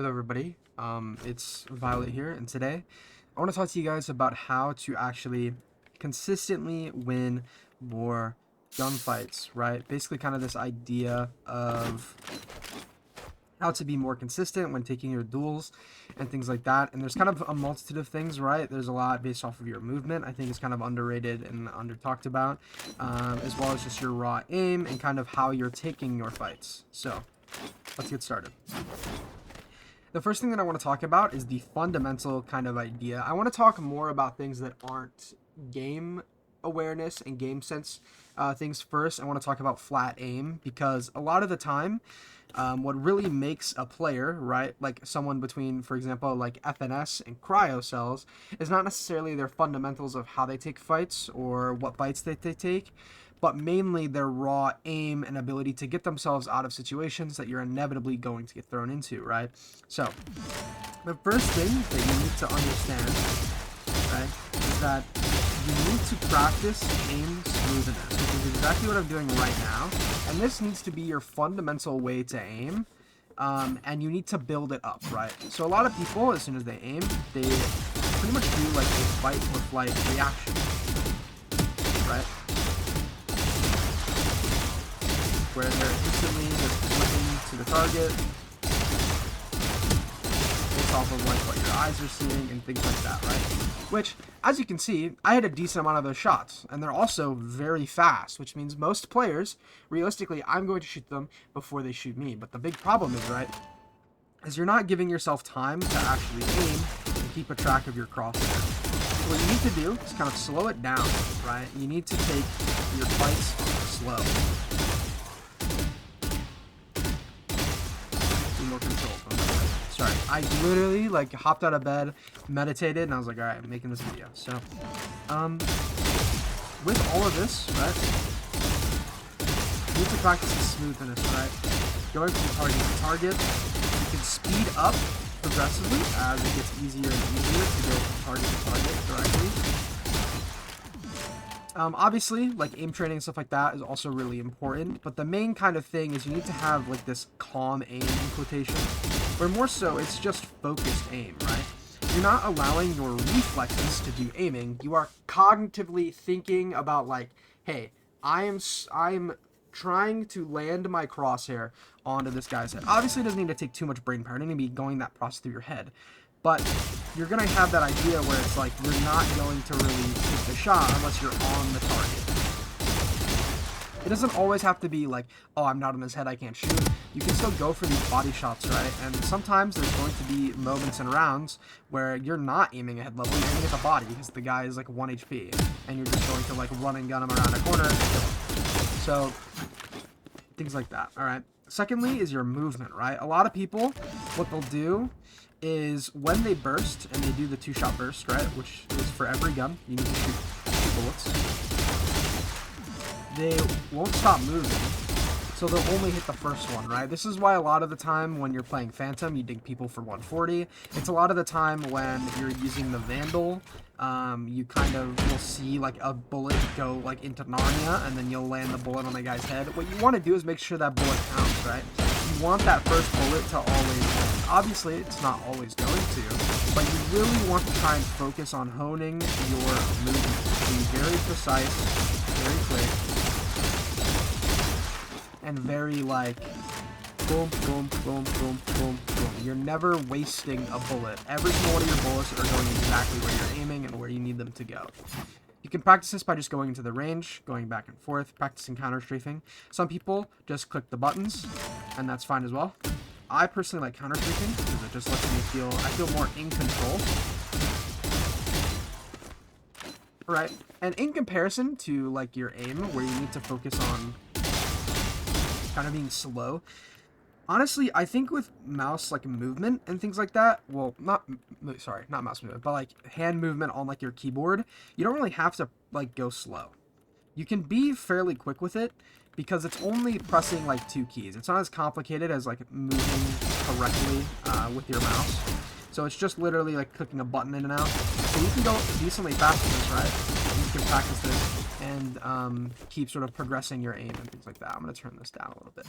Hello everybody, it's Violet here, and today I want to talk to you guys about how to actually consistently win more gunfights, right? Basically kind of this idea of how to be more consistent when taking your duels and things like that. And there's kind of a multitude of things, right? There's a lot based off of your movement. I think it's kind of underrated and under talked about, as well as just your raw aim and kind of how you're taking your fights. So let's get started. The first thing that I want to talk about is the fundamental kind of idea. I want to talk more about things that aren't game awareness and game sense things first. I want to talk about flat aim because a lot of the time, what really makes a player, right, like someone between, for example, like FNS and cryo cells, is not necessarily their fundamentals of how they take fights or what fights they take, but mainly their raw aim and ability to get themselves out of situations that you're inevitably going to get thrown into, right? So, the first thing that you need to understand, right, is that you need to practice aim smoothness, which is exactly what I'm doing right now, and this needs to be your fundamental way to aim, and you need to build it up, right? So a lot of people, as soon as they aim, they pretty much do like a fight or flight reaction, right? Where they're instantly just flipping to the target based off of like what your eyes are seeing and things like that, right? Which, as you can see, I had a decent amount of those shots, and they're also very fast, which means most players, realistically, I'm going to shoot them before they shoot me. But the big problem is, right, is you're not giving yourself time to actually aim and keep a track of your crosshair. So what you need to do is kind of slow it down, right? You need to take your fights slow. More control. Sorry, I literally like hopped out of bed, meditated, and I was like, all right, I'm making this video. So, with all of this, right, you need to practice the smoothness, right? Going from target to target, you can speed up progressively as it gets easier and easier to go from target to target directly. Obviously, like aim training and stuff like that is also really important, but the main kind of thing is you need to have like this calm aim in quotation, where more so it's just focused aim, right? You're not allowing your reflexes to do aiming. You are cognitively thinking about like, hey, I'm trying to land my crosshair onto this guy's head. Obviously, it doesn't need to take too much brain power. It doesn't need to be going that process through your head. But you're going to have that idea where it's like you're not going to really take the shot unless you're on the target. It doesn't always have to be like, oh, I'm not on his head, I can't shoot. You can still go for these body shots, right? And sometimes there's going to be moments and rounds where you're not aiming at head level, you're aiming at the body because the guy is like 1 HP. And you're just going to like run and gun him around a corner and kill him. So, things like that, alright? Secondly is your movement, right? A lot of people, what they'll do is when they burst, and they do the 2-shot burst, right, which is for every gun, you need to shoot 2 bullets, they won't stop moving, so they'll only hit the first one, right? This is why a lot of the time when you're playing Phantom, you dig people for 140. It's a lot of the time when you're using the Vandal, you kind of will see like a bullet go like into Narnia, and then you'll land the bullet on the guy's head. What you want to do is make sure that bullet counts, right? You want that first bullet to always land. Obviously, it's not always going to, but you really want to try and focus on honing your movement. Being very precise, very quick, and very like boom, boom, boom, boom, boom, boom. You're never wasting a bullet. Every single one of your bullets are going exactly where you're aiming and where you need them to go. You can practice this by just going into the range, going back and forth, practicing counter strafing. Some people just click the buttons, and that's fine as well. I personally like counter strafing because it just lets me I feel more in control. Right? And in comparison to like your aim, where you need to focus on kind of being slow, honestly, I think with mouse like movement and things like that, well, not mouse movement, but like hand movement on like your keyboard, you don't really have to like go slow. You can be fairly quick with it because it's only pressing like 2 keys. It's not as complicated as like moving correctly with your mouse. So it's just literally like clicking a button in and out. So you can go decently fast with this, right? And you can practice this and keep sort of progressing your aim and things like that. I'm going to turn this down a little bit.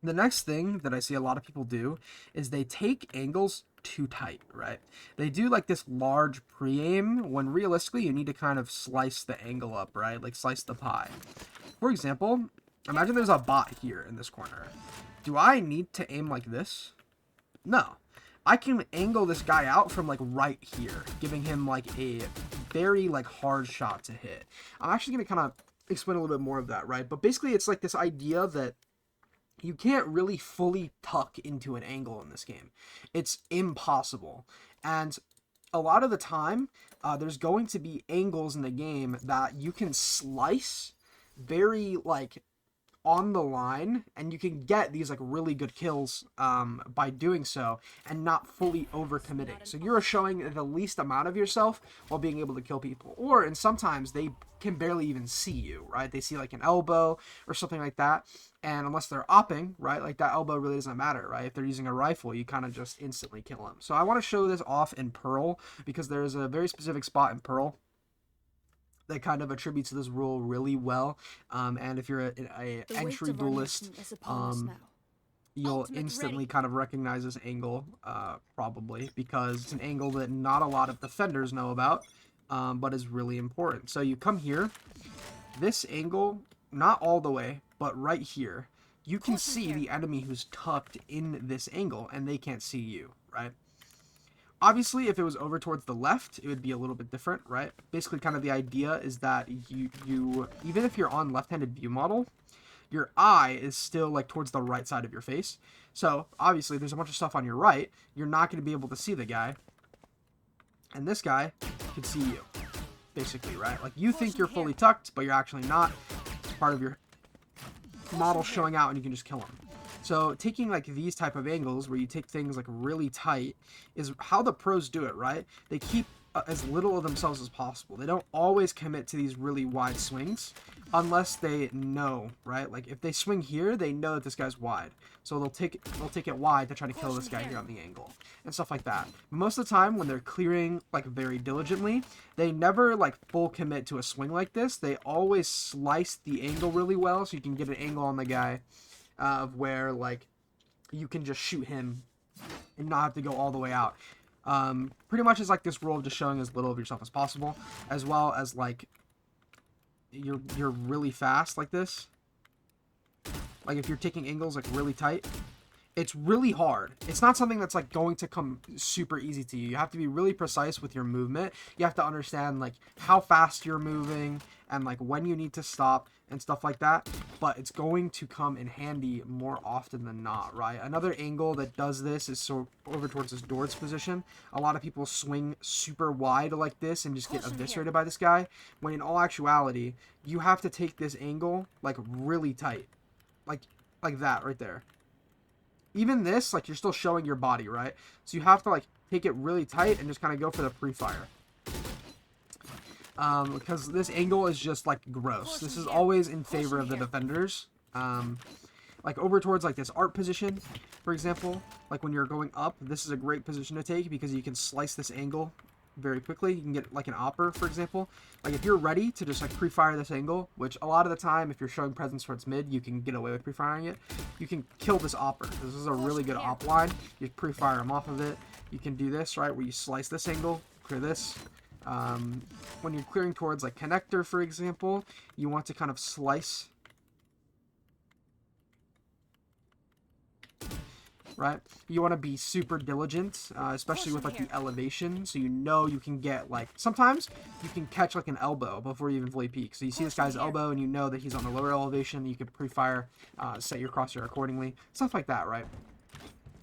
The next thing that I see a lot of people do is they take angles too tight, right? They do like this large pre-aim when realistically you need to kind of slice the angle up, right? Like slice the pie. For example, imagine there's a bot here in this corner. Do I need to aim like this? No. I can angle this guy out from like right here, giving him like a very like hard shot to hit. I'm actually going to kind of explain a little bit more of that, right? But basically it's like this idea that you can't really fully tuck into an angle in this game. It's impossible. And a lot of the time, there's going to be angles in the game that you can slice very like on the line, and you can get these like really good kills by doing so and not fully overcommitting. So you're showing the least amount of yourself while being able to kill people. Or and sometimes they can barely even see you, right? They see like an elbow or something like that, and unless they're opping, right, like that elbow really doesn't matter, right? If they're using a rifle, you kind of just instantly kill them. So I want to show this off in Pearl because there's a very specific spot in Pearl that kind of attributes to this rule really well. And if you're a entry duelist, you'll instantly kind of recognize this angle, probably, because it's an angle that not a lot of defenders know about, but is really important. So you come here, this angle, not all the way, but right here, you can see the enemy who's tucked in this angle, and they can't see you, right? Obviously, if it was over towards the left, it would be a little bit different, right? Basically, kind of the idea is that you even if you're on left-handed view model, your eye is still like towards the right side of your face. So obviously, there's a bunch of stuff on your right. You're not going to be able to see the guy, and this guy can see you, basically, right? Like you think you're fully tucked, but you're actually not. It's part of your model showing out, and you can just kill him. So taking like these type of angles where you take things like really tight is how the pros do it, right? They keep as little of themselves as possible. They don't always commit to these really wide swings unless they know, right? Like if they swing here, they know that this guy's wide. So they'll take it wide to try to kill this guy here on the angle and stuff like that. Most of the time when they're clearing like very diligently, they never like full commit to a swing like this. They always slice the angle really well so you can get an angle on the guy of where like you can just shoot him and not have to go all the way out. Pretty much is like this rule of just showing as little of yourself as possible, as well as like you're really fast like this. Like if you're taking angles like really tight, it's really hard. It's not something that's like going to come super easy to you. You have to be really precise with your movement. You have to understand like how fast you're moving and like when you need to stop and stuff like that. But it's going to come in handy more often than not, right? Another angle that does this is so over towards this Doors position. A lot of people swing super wide like this and just get eviscerated by this guy. When in all actuality, you have to take this angle like really tight. Like that right there. Even this, like, you're still showing your body, right? So you have to, like, take it really tight and just kind of go for the pre-fire. Because this angle is just, like, gross. This is always in favor of the defenders. Like, over towards, like, this art position, for example. Like, when you're going up, this is a great position to take because you can slice this angle very quickly. You can get, like, an opper, for example. Like, if you're ready to just, like, pre-fire this angle, which a lot of the time, if you're showing presence towards mid, you can get away with pre-firing it. You can kill this opper. This is a really good op line. You pre-fire him off of it. You can do this, right, where you slice this angle, clear this. When you're clearing towards, like, connector, for example, you want to kind of slice, right? You want to be super diligent, especially with like the elevation, so you know you can get like, sometimes you can catch like an elbow before you even fully peek. So you see this guy's elbow and you know that he's on the lower elevation, you can pre-fire, set your crosshair accordingly, stuff like that, right?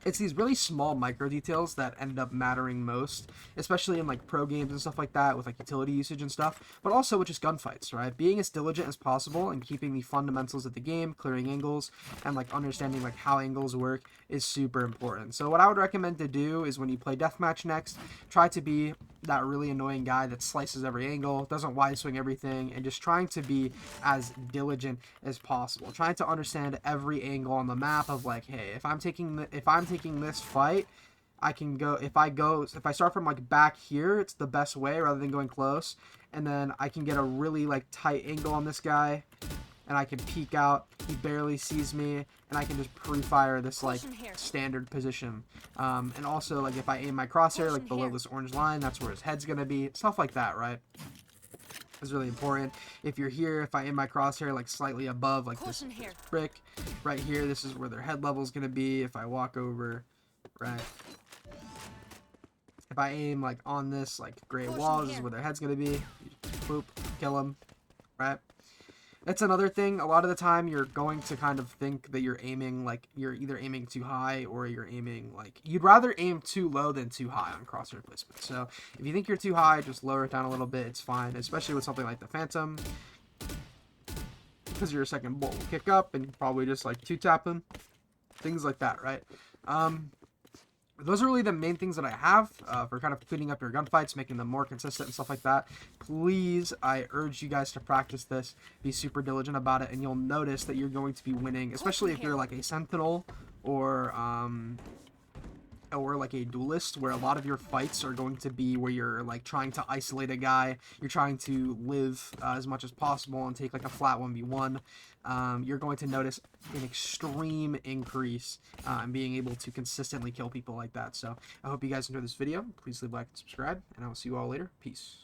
It's these really small micro details that end up mattering most, especially in like pro games and stuff like that with like utility usage and stuff, but also with just gunfights, right? Being as diligent as possible and keeping the fundamentals of the game, clearing angles, and like understanding like how angles work is super important. So what I would recommend to do is when you play deathmatch next, try to be that really annoying guy that slices every angle, doesn't wide swing everything, and just trying to be as diligent as possible. Trying to understand every angle on the map of like, hey, if I'm taking this fight, I can go, if I start from like back here, it's the best way rather than going close, and then I can get a really like tight angle on this guy and I can peek out. He barely sees me, and I can just pre-fire this like standard position. And also, like, if I aim my crosshair like below this orange line, that's where his head's gonna be. Stuff like that, right? Is really important. If you're here, if I aim my crosshair like slightly above like this brick right here, this is where their head level is gonna be. If I walk over, right, if I aim like on this like gray wall, this is where their head's gonna be. Boop, kill them, right? That's another thing. A lot of the time you're going to kind of think that you're aiming like you're either aiming too high or you're aiming like you'd rather aim too low than too high on crosshair placement. So if you think you're too high, just lower it down a little bit. It's fine, especially with something like the Phantom, because your second bolt will kick up and you probably just like two tap him, things like that, right? Those are really the main things that I have for kind of cleaning up your gunfights, making them more consistent and stuff like that. Please, I urge you guys to practice this. Be super diligent about it, and you'll notice that you're going to be winning, especially if you're like a sentinel or like a duelist, where a lot of your fights are going to be where you're like trying to isolate a guy, you're trying to live as much as possible and take like a flat 1v1. You're going to notice an extreme increase in being able to consistently kill people like that. So I hope you guys enjoyed this video. Please leave a like and subscribe, and I will see you all later. Peace.